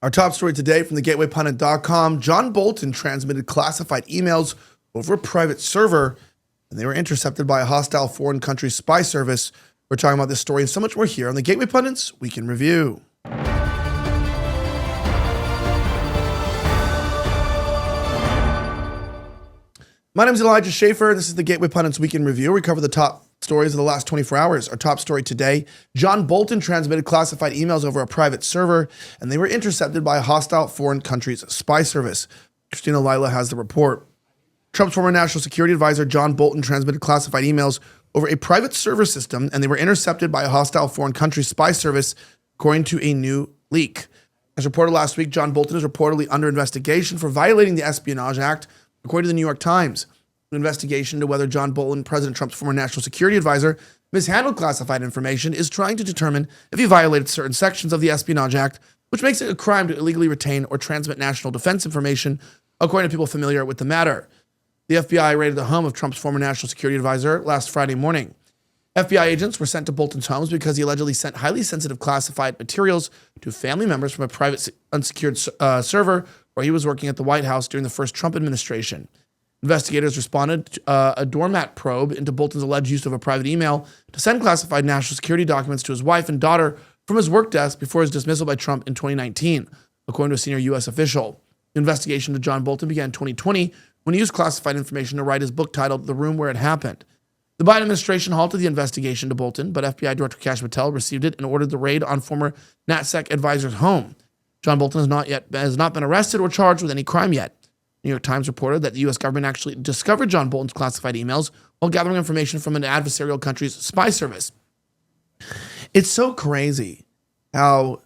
Our top story today from the GatewayPundit.com, John Bolton transmitted classified emails over a private server, and they were intercepted by a hostile foreign country's spy service. We're talking about this story and so much more here on the Gateway Pundit's Week in Review. My name is Elijah Schaffer. This is the Gateway Pundit's Week in Review. We cover the top stories of the last 24 hours. Our top story today, John Bolton transmitted classified emails over a private server, and they were intercepted by a hostile foreign country's spy service. Christina Lila has the report. Trump's former national security advisor, John Bolton, transmitted classified emails over a private server system, and they were intercepted by a hostile foreign country's spy service, according to a new leak. As reported last week, John Bolton is reportedly under investigation for violating the Espionage Act, according to the New York Times. An investigation into whether John Bolton, President Trump's former national security advisor, mishandled classified information is trying to determine if he violated certain sections of the Espionage Act, which makes it a crime to illegally retain or transmit national defense information, according to people familiar with the matter. The FBI raided the home of Trump's former national security advisor last Friday morning. FBI agents were sent to Bolton's homes because he allegedly sent highly sensitive classified materials to family members from a private unsecured server where he was working at the White House during the first Trump administration. Investigators responded to a doormat probe into Bolton's alleged use of a private email to send classified national security documents to his wife and daughter from his work desk before his dismissal by Trump in 2019, according to a senior U.S. official. The investigation to John Bolton began in 2020 when he used classified information to write his book titled The Room Where It Happened. The Biden administration halted the investigation to Bolton, but FBI Director Kash Patel received it and ordered the raid on former NatSec advisor's home. John Bolton has not been arrested or charged with any crime yet. New York Times reported that the U.S. government actually discovered John Bolton's classified emails while gathering information from an adversarial country's spy service. It's so crazy how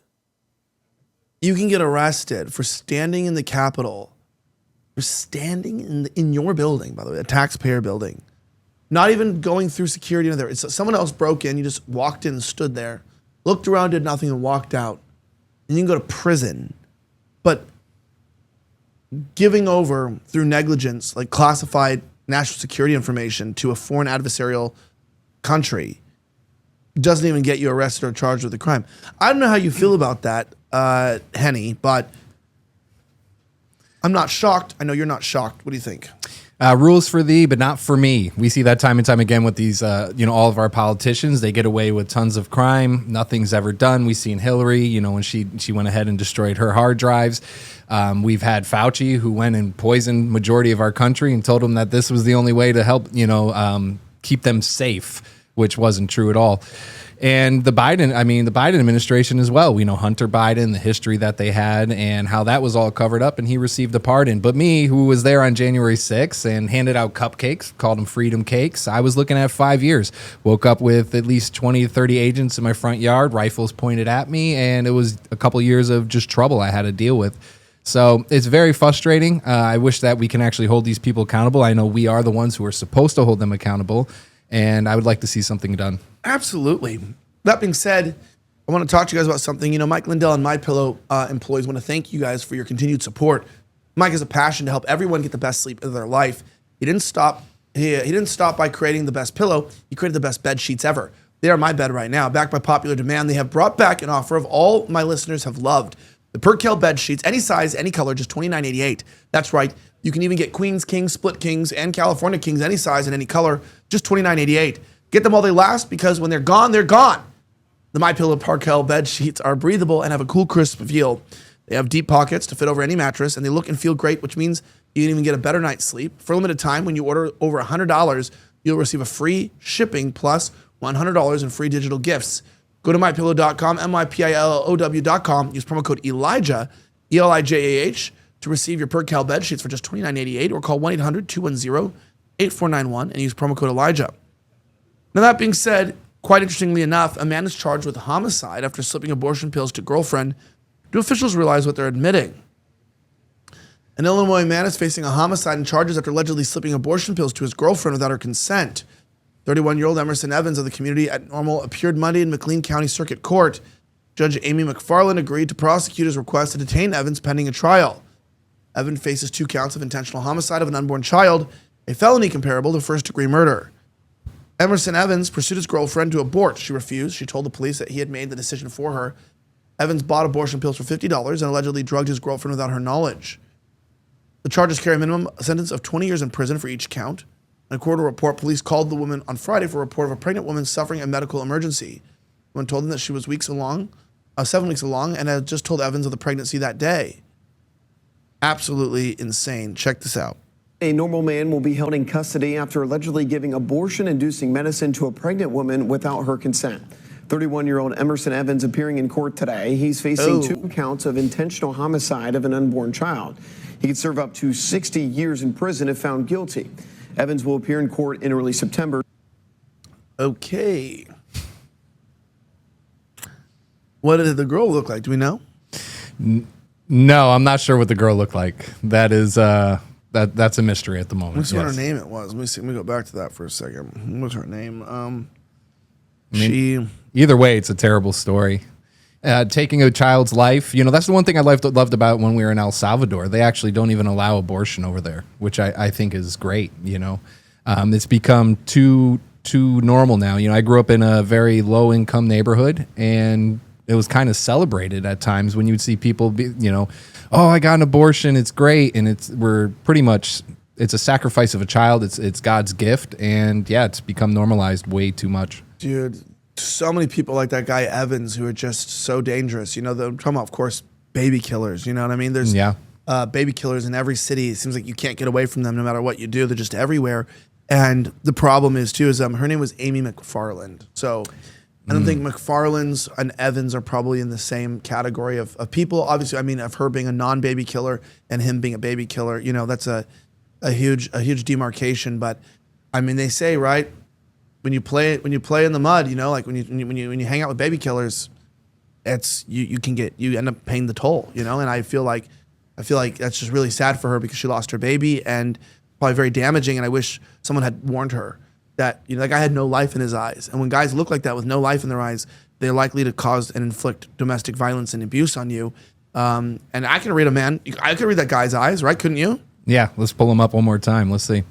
you can get arrested for standing in the Capitol, for standing in your building, by the way, a taxpayer building, not even going through security in there. It's someone else broke in, you just walked in and stood there, looked around, did nothing, and walked out. And you can go to prison. But giving over through negligence, like classified national security information to a foreign adversarial country, doesn't even get you arrested or charged with a crime. I don't know how you feel about that, Henny, but I'm not shocked. I know you're not shocked. What do you think? Rules for thee, but not for me. We see that time and time again with these, all of our politicians. They get away with tons of crime. Nothing's ever done. We've seen Hillary, when she went ahead and destroyed her hard drives. We've had Fauci, who went and poisoned majority of our country and told them that this was the only way to help, keep them safe, which wasn't true at all. And the Biden administration as well. We know Hunter Biden, the history that they had and how that was all covered up, and he received a pardon. But me, who was there on January 6th and handed out cupcakes, called them freedom cakes, I was looking at 5 years. Woke up with at least 20 to 30 agents in my front yard, rifles pointed at me, and it was a couple years of just trouble I had to deal with. So it's very frustrating. I wish that we can actually hold these people accountable. I know we are the ones who are supposed to hold them accountable, and I would like to see something done. Absolutely. That being said, I want to talk to you guys about something. Mike Lindell and MyPillow employees want to thank you guys for your continued support. Mike has a passion to help everyone get the best sleep of their life. He didn't stop by creating the best pillow. He created the best bed sheets ever. They are my bed right now. Backed by popular demand, they have brought back an offer of all my listeners have loved. The Percale bed sheets, any size, any color, just $29.88. That's right. You can even get queens, kings, split kings, and California kings, any size and any color, just $29.88. Get them while they last, because when they're gone, they're gone. The MyPillow Percale bed sheets are breathable and have a cool, crisp feel. They have deep pockets to fit over any mattress, and they look and feel great, which means you can even get a better night's sleep. For a limited time, when you order over $100, you'll receive a free shipping plus $100 in free digital gifts. Go to MyPillow.com, MyPillow.com. Use promo code Elijah, ELIJAH, to receive your Percale bed sheets for just $29.88, or call 1-800-210-8491 and use promo code Elijah. Now, that being said, quite interestingly enough, a man is charged with homicide after slipping abortion pills to girlfriend. Do officials realize what they're admitting? An Illinois man is facing a homicide and charges after allegedly slipping abortion pills to his girlfriend without her consent. 31-year-old Emerson Evans of the community at Normal appeared Monday in McLean County Circuit Court. Judge Amy McFarland agreed to prosecute his request to detain Evans pending a trial. Evans faces 2 counts of intentional homicide of an unborn child, a felony comparable to first-degree murder. Emerson Evans pursued his girlfriend to abort. She refused. She told the police that he had made the decision for her. Evans bought abortion pills for $50 and allegedly drugged his girlfriend without her knowledge. The charges carry a minimum sentence of 20 years in prison for each count. In a court report, police called the woman on Friday for a report of a pregnant woman suffering a medical emergency. When told them that she was 7 weeks along, and had just told Evans of the pregnancy that day. Absolutely insane. Check this out. A normal man will be held in custody after allegedly giving abortion-inducing medicine to a pregnant woman without her consent. 31-year-old Emerson Evans appearing in court today. He's facing 2 counts of intentional homicide of an unborn child. He could serve up to 60 years in prison if found guilty. Evans will appear in court in early September. Okay. What did the girl look like? Do we know? No, I'm not sure what the girl looked like. That is that's a mystery at the moment. Let's see what her name it was. Let me see. Let me go back to that for a second. What's her name? Either way, it's a terrible story. Taking a child's life, that's the one thing I loved about when we were in El Salvador. They actually don't even allow abortion over there, which I think is great. It's become too normal now. I grew up in a very low income neighborhood, and it was kind of celebrated at times when you'd see people be, oh, I got an abortion, it's great, and it's a sacrifice of a child. It's God's gift, and yeah, it's become normalized way too much. Dude, so many people like that guy Evans who are just so dangerous. They're talking about, of course, baby killers. You know what I mean? There's baby killers in every city. It seems like you can't get away from them no matter what you do. They're just everywhere. And the problem is, too, her name was Amy McFarland. So I don't think McFarland's and Evans are probably in the same category of people. Obviously, I mean, of her being a non-baby killer and him being a baby killer, that's a huge demarcation. But I mean, they say, right, when you play in the mud, like when you hang out with baby killers, it's you end up paying the toll, and I feel like that's just really sad for her because she lost her baby and probably very damaging. And I wish someone had warned her that that guy had no life in his eyes. And when guys look like that with no life in their eyes, they're likely to cause and inflict domestic violence and abuse on you. And I can read I could read that guy's eyes, right? Couldn't you? Yeah, let's pull him up one more time. Let's see.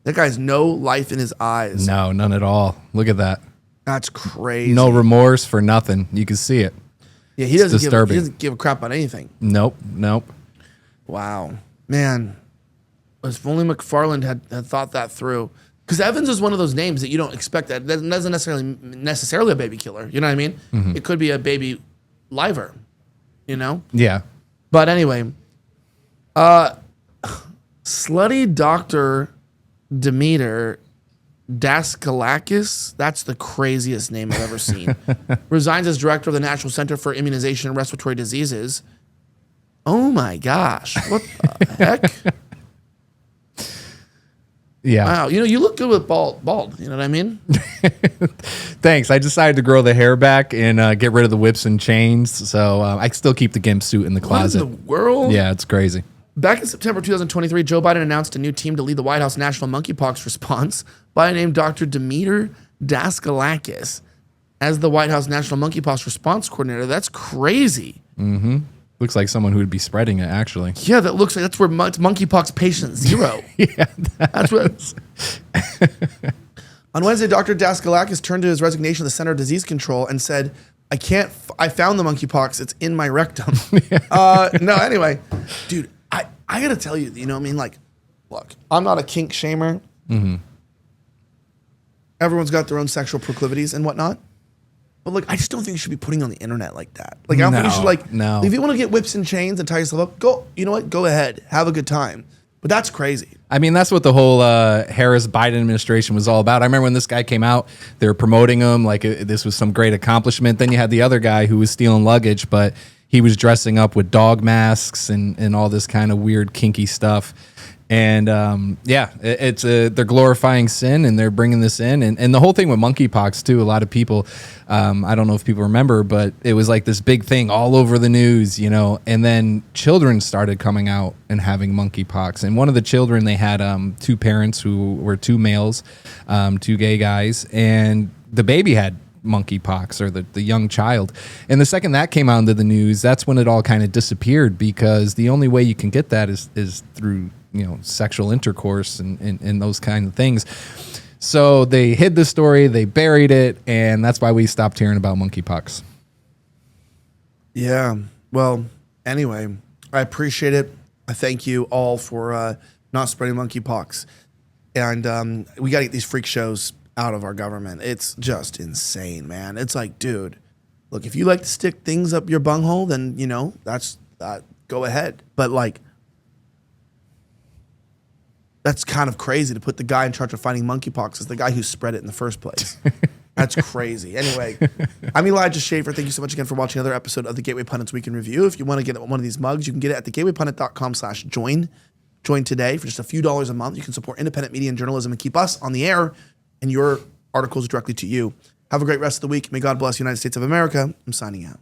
That guy has no life in his eyes. No, none at all. Look at that. That's crazy. No remorse for nothing. You can see it. Yeah, he doesn't give a crap about anything. Nope. Wow. Man, if only McFarland had thought that through. Because Evans is one of those names that you don't expect. That doesn't necessarily a baby killer. You know what I mean? Mm-hmm. It could be a baby liver. Yeah. But anyway, slutty Dr. Demetre Daskalakis, that's the craziest name I've ever seen, resigns as director of the National Center for Immunization and Respiratory Diseases. Oh my gosh. What the heck? Yeah. Wow. You look good with bald. You know what I mean? Thanks. I decided to grow the hair back and get rid of the whips and chains. So I still keep the gimp suit in the closet. What in the world? Yeah, it's crazy. Back in September 2023, Joe Biden announced a new team to lead the White House national monkeypox response by named Dr. Demetre Daskalakis as the White House national monkeypox response coordinator. That's crazy. Mm-hmm. Looks like someone who would be spreading it, actually. Yeah, that's where it's monkeypox patient 0. Yeah, that's what. On Wednesday, Dr. Daskalakis turned to his resignation at the Center of Disease Control and said, I found the monkeypox. It's in my rectum. No, anyway, dude, I got to tell you, look, I'm not a kink shamer. Mm-hmm. Everyone's got their own sexual proclivities and whatnot. But look, I just don't think you should be putting on the internet like that. Like, I don't think you should no. If you want to get whips and chains and tie yourself up, go ahead, have a good time. But that's crazy. I mean, that's what the whole Harris Biden administration was all about. I remember when this guy came out, they were promoting him like this was some great accomplishment. Then you had the other guy who was stealing luggage, but he was dressing up with dog masks and all this kind of weird kinky stuff. And they're glorifying sin and they're bringing this in. And the whole thing with monkeypox too, a lot of people, I don't know if people remember, but it was like this big thing all over the news, and then children started coming out and having monkeypox. And one of the children, they had 2 parents who were 2 males, 2 gay guys, and the baby had monkeypox, or the young child. And the second that came out into the news, that's when it all kind of disappeared, because the only way you can get that is through sexual intercourse and those kind of things. So they hid the story, they buried it, and that's why we stopped hearing about monkeypox. Yeah. Well, anyway, I appreciate it. I thank you all for not spreading monkeypox. And we got to get these freak shows out of our government. It's just insane, man. It's like, dude, look, if you like to stick things up your bunghole, then, you know, that's go ahead. But, like, that's kind of crazy to put the guy in charge of fighting monkeypox as the guy who spread it in the first place. That's crazy. Anyway, I'm Elijah Schaffer. Thank you so much again for watching another episode of the Gateway Pundits Week in Review. If you want to get one of these mugs, you can get it at thegatewaykpundit.com/join. Join today for just a few dollars a month. You can support independent media and journalism and keep us on the air and your articles directly to you. Have a great rest of the week. May God bless the United States of America. I'm signing out.